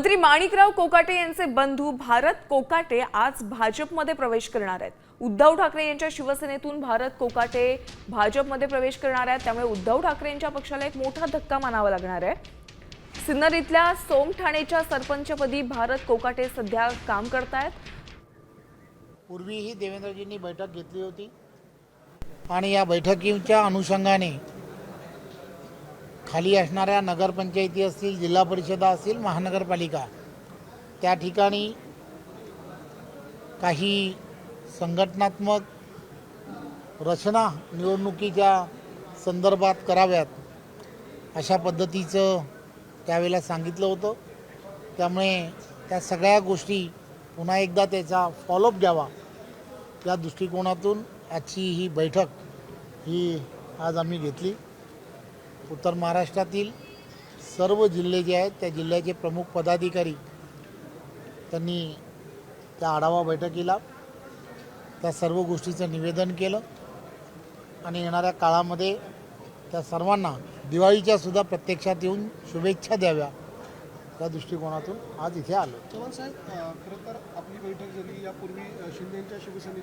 मंत्री माणिकराव कोकाटे यांचे बंधू भारत कोकाटे आज भाजपमध्ये प्रवेश करणार आहेत। उद्धव ठाकरे यांच्या शिवसेनेतून भारत कोकाटे भाजपमध्ये प्रवेश करणार आहेत, त्यामुळे उद्धव ठाकरे यांच्या पक्षाला एक मोठा धक्का मानावा लागणार आहे। सिन्नर इथल्या सोमठाणेच्या सरपंचपदी भारत कोकाटे सध्या काम करतायत। पूर्वीही देवेंद्रजींनी बैठक घेतली होती आणि या बैठकीच्या अनुषंगाने खाली असणाऱ्या नगरपंचायती असतील, जिल्हा परिषदा असतील, महानगरपालिका त्या ठिकाणी काही संघटनात्मक रचना निवडणुकीच्या संदर्भात कराव्यात अशा पद्धतीचं त्यावेळेला सांगितलं होतं। त्यामुळे त्या सगळ्या गोष्टी पुन्हा एकदा त्याचा फॉलोअप घ्यावा या दृष्टिकोनातून आजची ही बैठक ही आज आम्ही घेतली। उत्तर महाराष्ट्रातील सर्व जिल्हे जे आहेत त्या जिल्ह्याचे प्रमुख पदाधिकारी त्यांनी त्या आढावा बैठकीला त्या सर्व गोष्टीचं निवेदन केलं आणि येणाऱ्या काळामध्ये त्या सर्वांना दिवाळीच्या सुद्धा प्रत्यक्षात येऊन शुभेच्छा द्याव्या त्या दृष्टिकोनातून आज इथे आलो। चव्हाण साहेब, खरं तर आपली बैठक झाली यापूर्वी शिंदेच्या शिवसेनेची